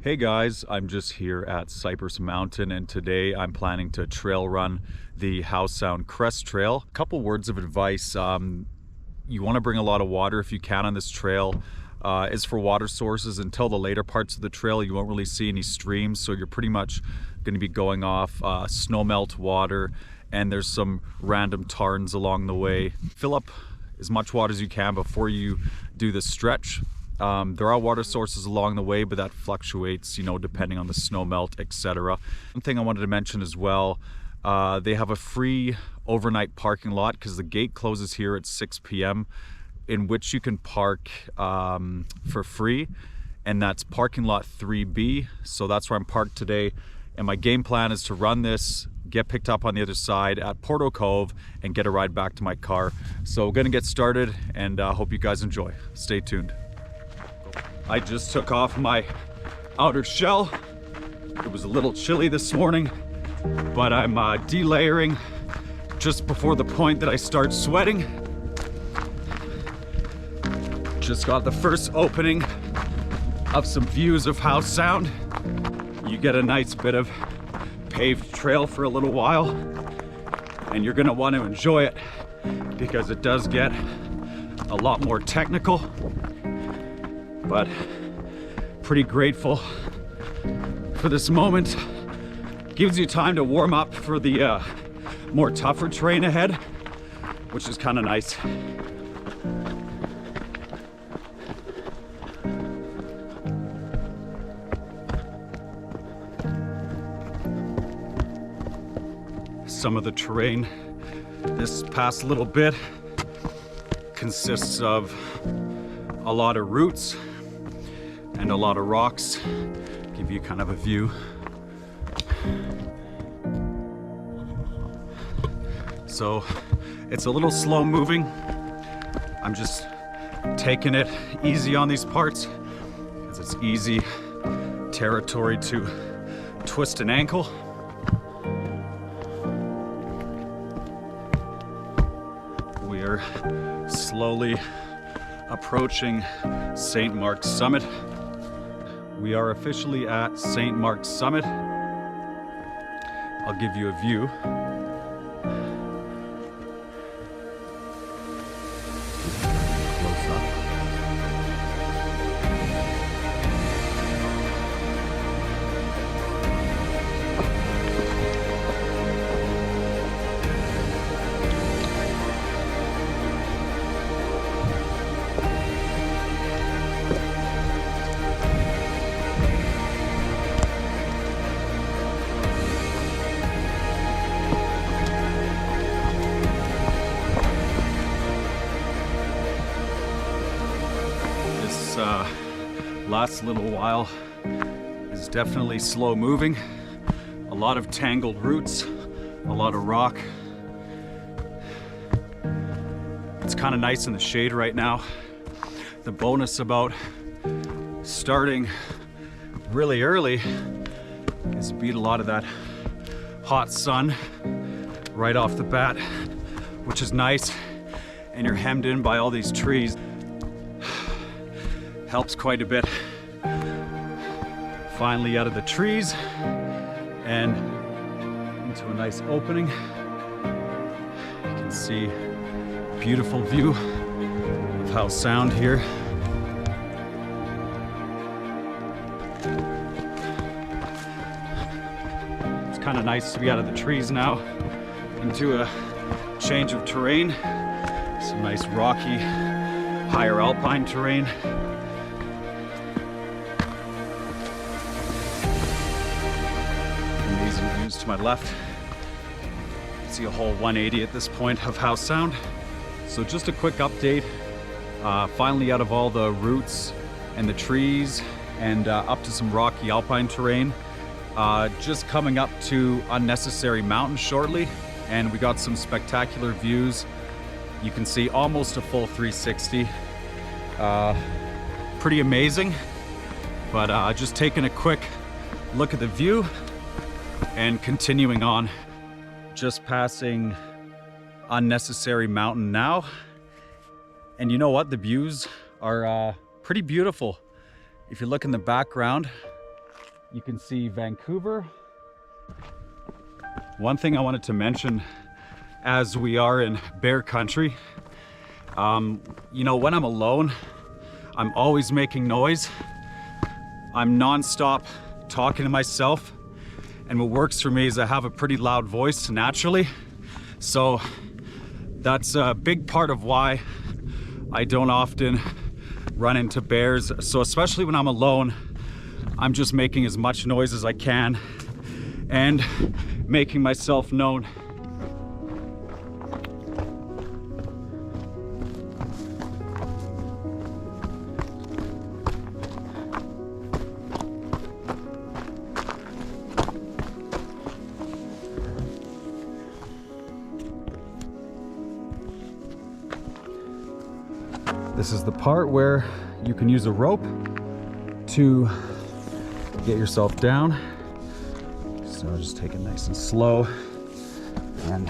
Hey guys, I'm just here at Cypress Mountain and today I'm planning to trail run the Howe Sound Crest Trail. A couple words of advice. You want to bring a lot of water if you can on this trail. As for water sources, until the later parts of the trail you won't really see any streams, so you're pretty much going to be going off snowmelt water, and there's some random tarns along the way. Fill up as much water as you can before you do the stretch. There are water sources along the way, but that fluctuates, depending on the snow melt, etc. One thing I wanted to mention as well, they have a free overnight parking lot because the gate closes here at 6 p.m. in which you can park for free, and that's parking lot 3B. So that's where I'm parked today, and my game plan is to run this, get picked up on the other side at Porto Cove, and get a ride back to my car. So we're gonna get started, and hope you guys enjoy. Stay tuned. I just took off my outer shell. It was a little chilly this morning, but I'm delayering just before the point that I start sweating. Just got the first opening of some views of Howe Sound. You get a nice bit of paved trail for a little while, and you're gonna want to enjoy it because it does get a lot more technical. But pretty grateful for this moment. Gives you time to warm up for the more tougher terrain ahead, which is kind of nice. Some of the terrain this past little bit consists of a lot of roots and a lot of rocks. Give you kind of a view. So it's a little slow moving. I'm just taking it easy on these parts because it's easy territory to twist an ankle. We're slowly approaching St. Mark's Summit. We are officially at St. Mark's Summit. I'll give you a view. Close up. Last little while is definitely slow moving. A lot of tangled roots, a lot of rock. It's kind of nice in the shade right now. The bonus about starting really early is beat a lot of that hot sun right off the bat, which is nice, and you're hemmed in by all these trees. Helps quite a bit. Finally out of the trees and into a nice opening. You can see a beautiful view of Howe Sound here. It's kind of nice to be out of the trees now into a change of terrain. Some nice rocky, higher alpine terrain. To my left, you can see a whole 180 at this point of Howe Sound. So just a quick update. Finally out of all the roots and the trees and up to some rocky alpine terrain. Just coming up to Unnecessary Mountain shortly, and we got some spectacular views. You can see almost a full 360. Pretty amazing, but just taking a quick look at the view and continuing on. Just passing Unnecessary Mountain now, and you know what, the views are pretty beautiful. If you look in the background, You can see Vancouver. One thing I wanted to mention, as we are in bear country, you know, when I'm alone, I'm always making noise. I'm non-stop talking to myself, and what works for me is I have a pretty loud voice naturally. So that's a big part of why I don't often run into bears. So especially when I'm alone, I'm just making as much noise as I can and making myself known. This is the part where you can use a rope to get yourself down. So just take it nice and slow, and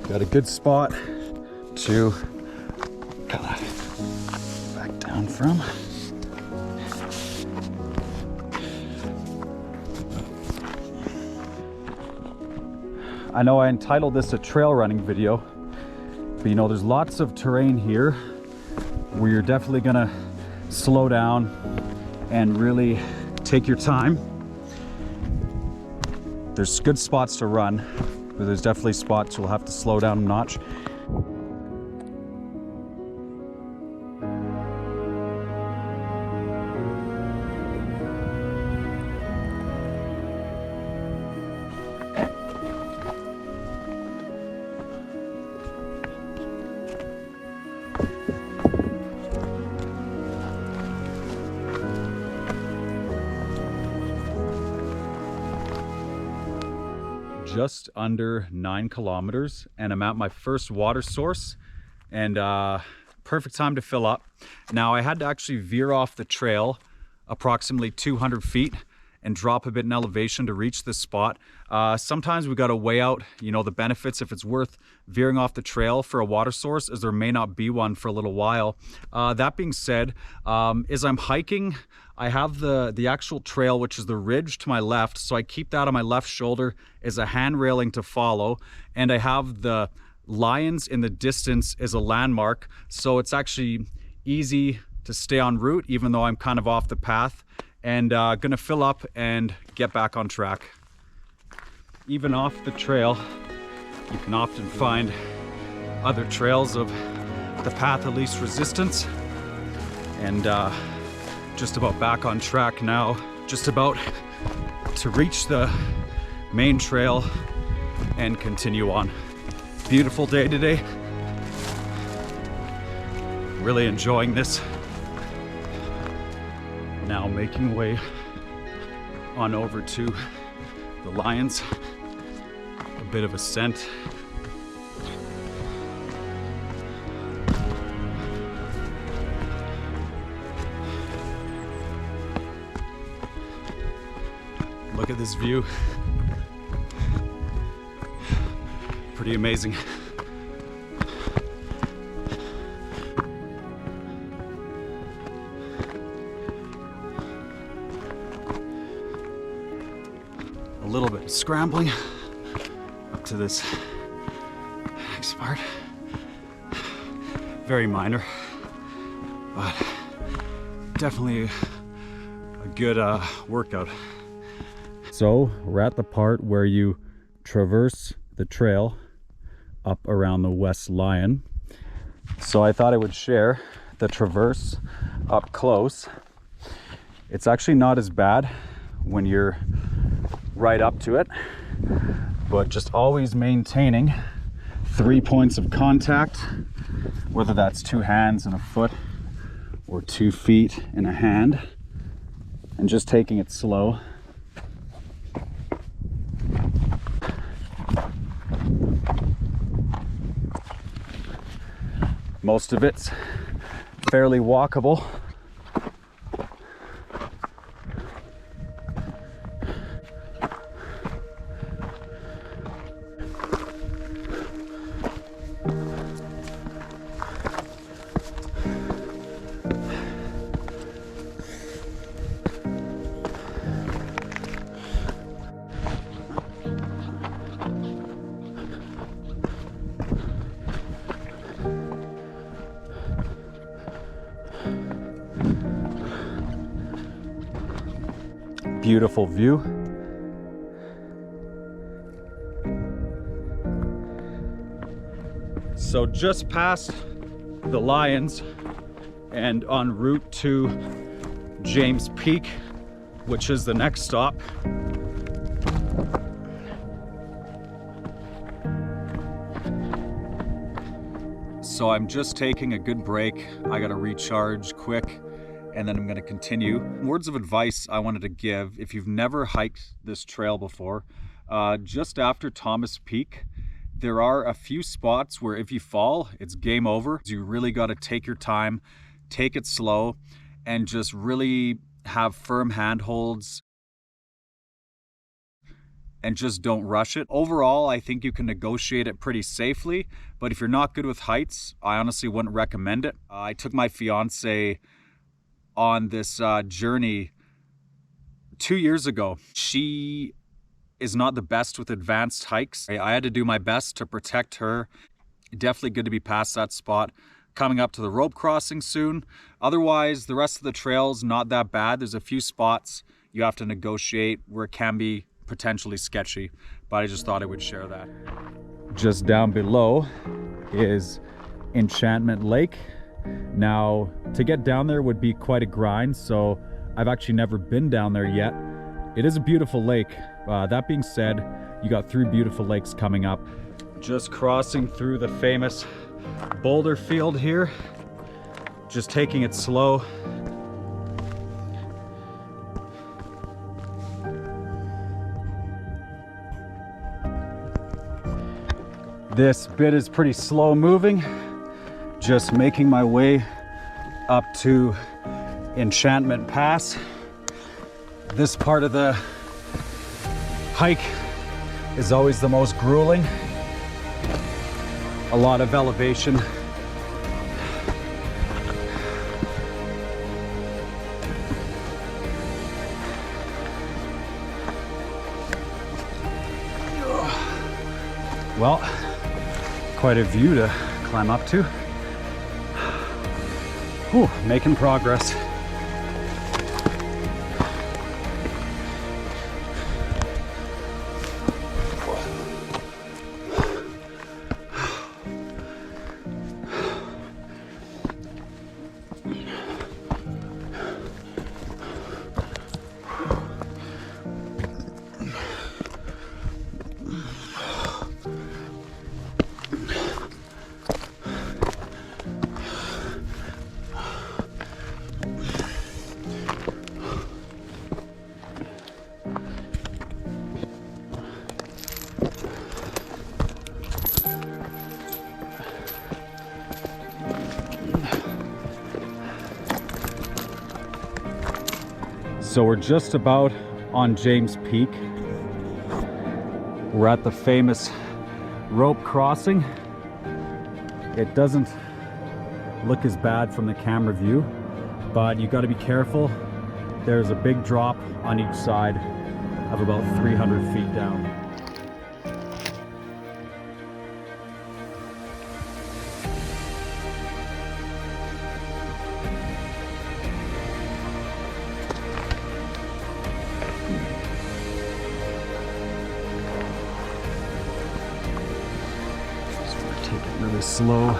got a good spot to kind of back down from. I know I entitled this a trail running video, but you know, there's lots of terrain here where you're definitely gonna slow down and really take your time. There's good spots to run, but there's definitely spots you'll have to slow down a notch. Just under 9 kilometers, and I'm at my first water source, and perfect time to fill up. Now I had to actually veer off the trail approximately 200 feet and drop a bit in elevation to reach this spot. Sometimes we got to weigh out, you know, the benefits, if it's worth veering off the trail for a water source, as there may not be one for a little while. That being said, as I'm hiking, I have the actual trail, which is the ridge to my left, so I keep that on my left shoulder as a hand railing to follow, and I have the lions in the distance as a landmark, so it's actually easy to stay en route even though I'm kind of off the path, and gonna fill up and get back on track. Even off the trail, you can often find other trails of the path of least resistance, and just about back on track now, just about to reach the main trail and continue on. Beautiful day today. Really enjoying this. Now making way on over to the lions. A bit of ascent. Look at this view. Pretty amazing. A little bit of scrambling up to this next part. Very minor, but definitely a good workout. So we're at the part where you traverse the trail up around the West Lion. So I thought I would share the traverse up close. It's actually not as bad when you're right up to it, but just always maintaining 3 points of contact, whether that's 2 hands and a foot or 2 feet and a hand, and just taking it slow. Most of it's fairly walkable. beautiful view. So just past the Lions and en route to James Peak, which is the next stop. So I'm just taking a good break. I gotta recharge quick, and then I'm gonna continue. Words of advice I wanted to give: if you've never hiked this trail before, just after Thomas Peak, there are a few spots where if you fall, it's game over. You really gotta take your time, take it slow, and just really have firm handholds and just don't rush it. Overall, I think you can negotiate it pretty safely, but if you're not good with heights, I honestly wouldn't recommend it. I took my fiance on this journey 2 years ago. She is not the best with advanced hikes. I had to do my best to protect her. Definitely good to be past that spot. Coming up to the rope crossing soon. Otherwise, the rest of the trail's not that bad. There's a few spots you have to negotiate where it can be potentially sketchy, but I just thought I would share that. Just down below is Enchantment Lake. Now, to get down there would be quite a grind, so I've actually never been down there yet. It is a beautiful lake. That being said, you got 3 beautiful lakes coming up. Just crossing through the famous Boulder field here. Just taking it slow. This bit is pretty slow moving. Just making my way up to Enchantment Pass. This part of the hike is always the most grueling. A lot of elevation. Well, quite a view to climb up to. Whew, making progress. So we're just about on James Peak. We're at the famous rope crossing. It doesn't look as bad from the camera view, but you got to be careful. There's a big drop on each side of about 300 feet down. Take it really slow.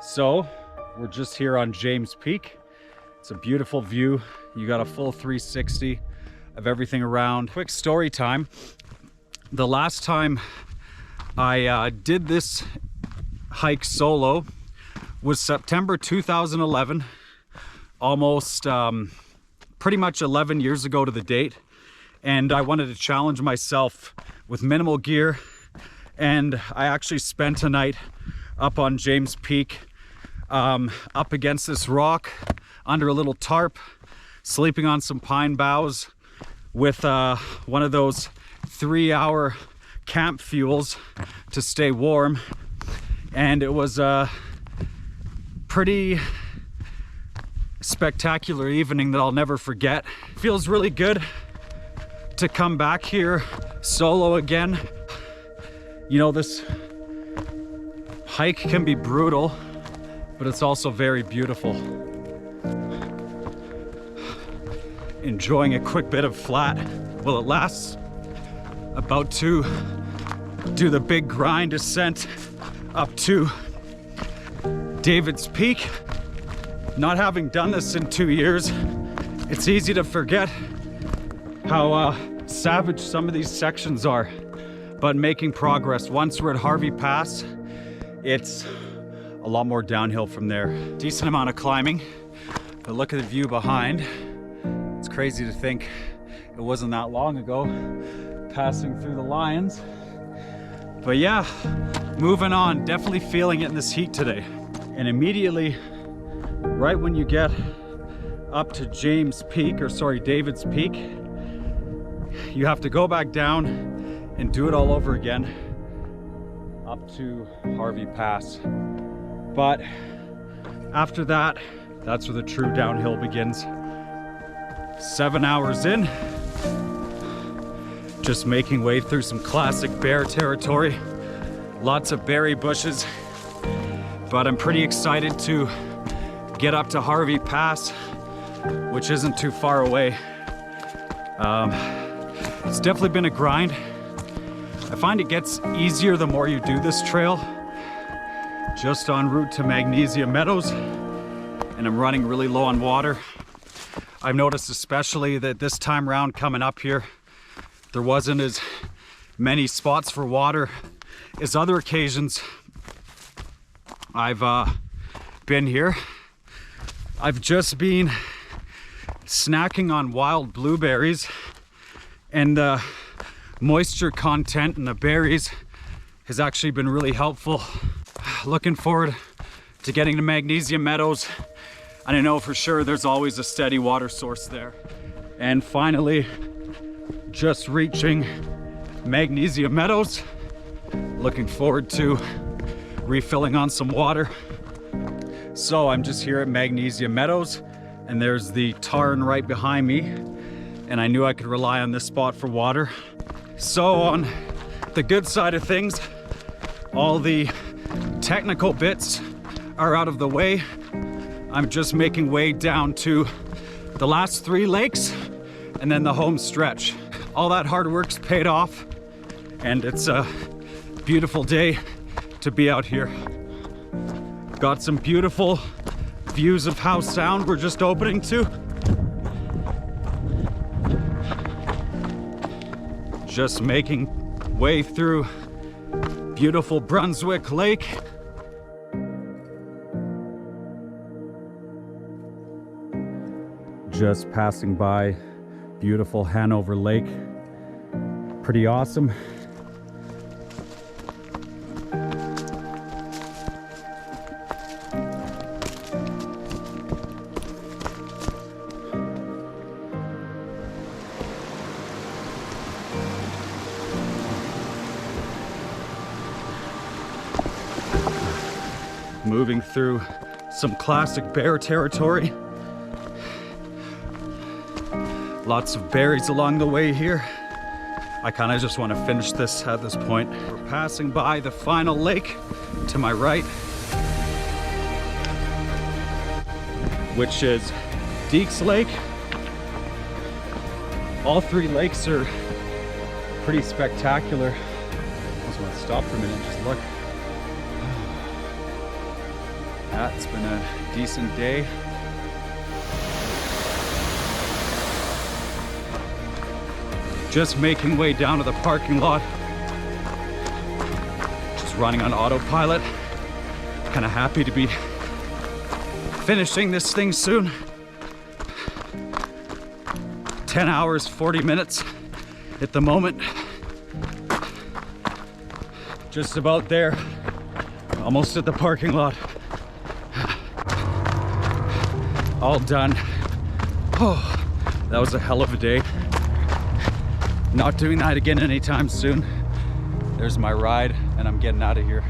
So we're just here on James Peak. It's a beautiful view. You got a full 360 of everything around. Quick story time. The last time I did this hike solo was September 2011, almost pretty much 11 years ago to the date. and I wanted to challenge myself with minimal gear. And I actually spent a night up on James Peak, up against this rock under a little tarp, sleeping on some pine boughs with one of those 3-hour camp fuels to stay warm. And it was a pretty spectacular evening that I'll never forget. Feels really good to come back here solo again. You know, this hike can be brutal, but it's also very beautiful. Enjoying a quick bit of flat while it lasts. About to do the big grind ascent up to David's Peak. Not having done this in 2 years, it's easy to forget how savage some of these sections are, but making progress. Once we're at Harvey Pass, it's a lot more downhill from there. Decent amount of climbing, but look at the view behind. It's crazy to think it wasn't that long ago passing through the lions. But yeah, moving on, definitely feeling it in this heat today. And immediately, right when you get up to David's Peak, you have to go back down and do it all over again up to Harvey Pass. But after that, that's where the true downhill begins. 7 hours in, just making way through some classic bear territory. Lots of berry bushes, but I'm pretty excited to get up to Harvey Pass, which isn't too far away. It's definitely been a grind. I find it gets easier the more you do this trail. Just en route to Magnesium Meadows, and I'm running really low on water. I've noticed especially that this time around coming up here, there wasn't as many spots for water as other occasions I've been here. I've just been snacking on wild blueberries, and the moisture content in the berries has actually been really helpful. Looking forward to getting to Magnesium Meadows. And I know for sure there's always a steady water source there. And finally, just reaching Magnesium Meadows. Looking forward to refilling on some water. So I'm just here at Magnesium Meadows, and there's the tarn right behind me, and I knew I could rely on this spot for water. So on the good side of things, all the technical bits are out of the way. I'm just making way down to the last 3 lakes and then the home stretch. All that hard work's paid off, and it's a beautiful day to be out here. Got some beautiful views of Howe Sound we're just opening to. Just making way through beautiful Brunswick Lake. Just passing by beautiful Hanover Lake. Pretty awesome. Moving through some classic bear territory. Lots of berries along the way here. I kind of just want to finish this at this point. We're passing by the final lake to my right, which is Deeks Lake. All 3 lakes are pretty spectacular. I just want to stop for a minute and just look. Yeah, it's been a decent day. Just making way down to the parking lot. Just running on autopilot. Kind of happy to be finishing this thing soon. 10 hours, 40 minutes at the moment. Just about there, almost at the parking lot. All done. Oh, that was a hell of a day. Not doing that again anytime soon. There's my ride, and I'm getting out of here.